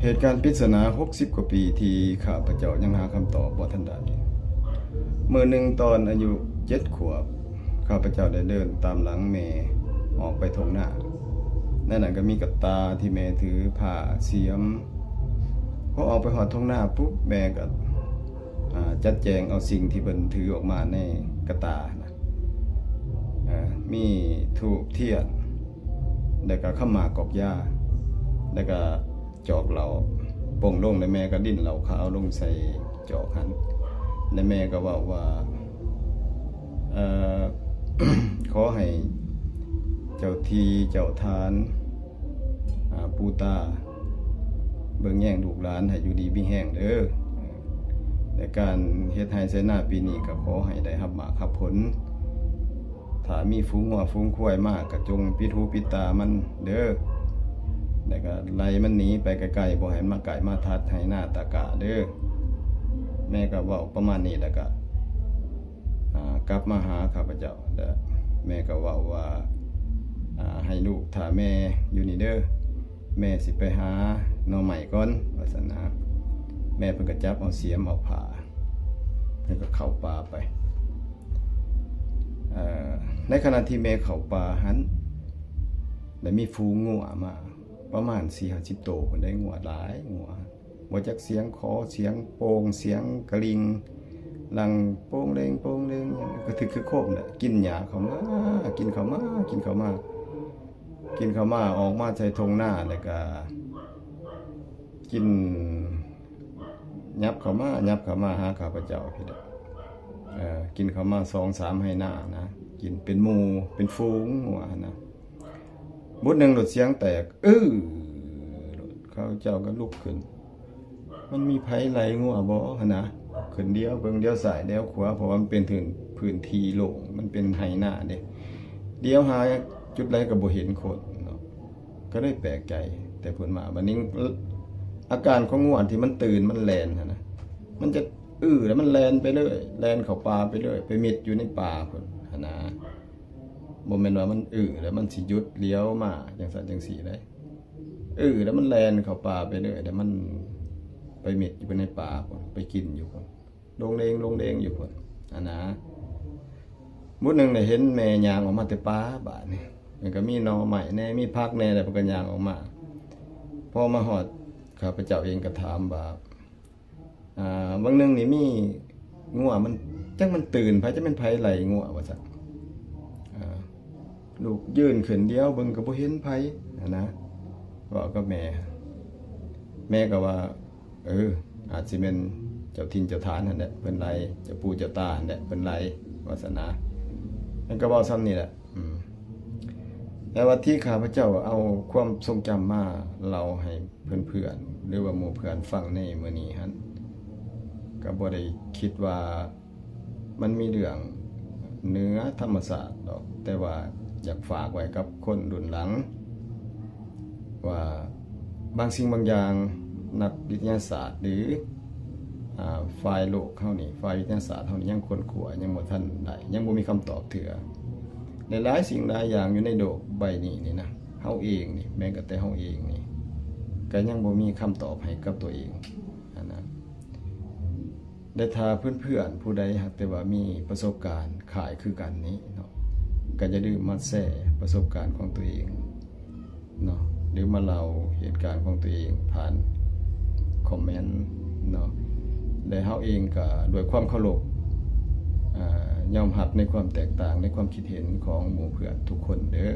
เหตุการณ์ปริศนา60 กว่าปีที่ข้าพเจ้ายังหาคำตอบบ่ทันได้มื้อหนึ่งตอนอายุ7 ขวบข้าพเจ้าได้เดินตามหลังแม่ออกไปทงหน้าในนั้นก็มีกระตาที่แม่ถือผ้าเสียมพอออกไปหอดทงหน้าปุ๊บแม่ก็จัดแจงเอาสิ่งที่เพิ่นถือออกมาในกระตานะมีธูปเทียนแล้วก็ข้าวหมากกอกหญ้าแล้วก็จอกเหล่าโป่งลงในแม่ก็ดิ้นเหล่าขาวลงใส่จอกหันในแม่ก็ว่าขอให้เจ้าทีเจ้าทานปูตาเบิ่งแย่งลูกหลานให้อยู่ดีมีแห้งเด้อในการเฮ็ดให้ไสนาปีนี้ก็ขอให้ได้รับมากรับผลถ้ามีฝูงงัวฝูงควายมากก็จงปิดหูปิดตามันเด้อแล้วก็ไล่มันหนีไปไกลๆบ่ให้มันมาไก่มาทัดให้หน้าตากะเด้อแม่ก็เว้าประมาณนี้แล้วก็กลับมาหาข้าพเจ้าแล้วแม่ก็เว้าว่าให้ลูกถ้าแม่อยู่นี่เด้อแม่สิไปหาหน่อใหม่ก่อนว่าซั่นนะแม่เพิ่นก็จับเอาเสียมเอาผ้าเพิ่นก็เข้าป่าไปในขณะที่แม่เข้าป่าหันได้มีฝูงงัวมาประมาณ 4-50 โตวเพิ่นได้งัวหลายงัวบ่จักเสียงขอเสียงโป่งเสียงกระลิงลังโป่งเล็งโป่งเล็งก็คือโคมน่ะกินหญ้าเข้ามากินเข้ามากินเข้ามากินเข้ามาออกมาใส่ทงหน้าแล้วก็กินยับเข้ามาหาข้าพเจ้าพี่เด้อกินเข้ามา 2-3 ให้หน้านะกินเป็นหมู่เป็นฝูงหัวนะบุดหนึ่งหลดเสียงแตกเขาเจ้าก็ลุกขึ้นมันมีไผไหลงัวบ่หั่นนะขึ้นเดียวเบิ่งเดียวซ้ายเดียวขวาเพราะว่ามันเป็นพื้นที่โล่งมันเป็นไหหน้าเด้เดียวหาจุดใดก็บ่เห็นคนเนาะก็เลยแปลกใจแต่เพิ่นมาบัดนี้อาการของงัวที่มันตื่นมันแล่นหั่นนะมันจะแล้วมันแล่นไปเรื่อยแล่นเข้าป่าไปเรื่อยไปมิดอยู่ในป่าพุ่นหั่นนะบ่แม่นว่ามันแล้วมันสิหยุดเลี้ยวมาจังซั่นจังซี่ได้แล้วมันแล่นเข้าป่าไปเรื่อยแต่มันไปมิดอยู่ในป่าพุ่นไปกินอยู่พุ่นลงเลงอยู่พุ่นหั่นนะมื้อนึงได้เห็นแม่ย่างออกมาแต่ป่าบาดนี้มันก็มีหน่อไม้แน่มีผักแน่แล้วเพิ่นก็ย่างออกมาพอมาฮอดข้าพเจ้าเองก็ถามว่าบางนึงนี่มีงัวมันจังมันตื่นไผจะเป็นไผไหลงัวว่าซั่นลูกยืนขึ้นเดียวเบิ่งก็บ่เห็นไผนะว่ากับแม่ก็ว่าอาจสิเป็นเจ้าถิ่นเจ้าทานนั่นแหละเพิ่นไหลเจ้าปู่เจ้าตานั่นแหละเพิ่นไหลวาสนามันก็เว้าซ้ำนี่แหละแต่ว่าที่ข้าพเจ้าเอาความทรงจำมาเล่าให้เพื่อนๆหรือว่าหมู่เพื่อนฟังในมื้อนี้หั่นก็บ่ได้คิดว่ามันมีเรื่องเหนือธรรมศาสตร์ดอกแต่ว่าอยากฝากไว้กับคนรุ่นหลังว่าบางสิ่งบางอย่างนักวิทยาศาสตร์หรือฝ่ายโลกเฮานี่ฝ่ายวิทยาศาสตร์เฮานี่ยังค้นคว้ายังบ่ทันได้ยังบ่มีคำตอบเถือหลายสิ่งหลายอย่างอยู่ในโลกใบนี้นี่นะเฮาเองนี่แม้กระทั่งเฮาเองนี่ก็ยังบ่มีคำตอบให้กับตัวเองนะได้ถ้าเพื่อนๆผู้ใดหากแต่ว่ามีประสบการณ์คล้ายคือกันนี้เนาะก็อย่าลืมมาแชร์ประสบการณ์ของตัวเองเนาะหรือมาเล่าเหตุการณ์ของตัวเองผ่านคอมเมนต์เนาะและเฮาเองก็ด้วยความเคารพยอมรับในความแตกต่างในความคิดเห็นของหมู่เพื่อนทุกคนเด้อ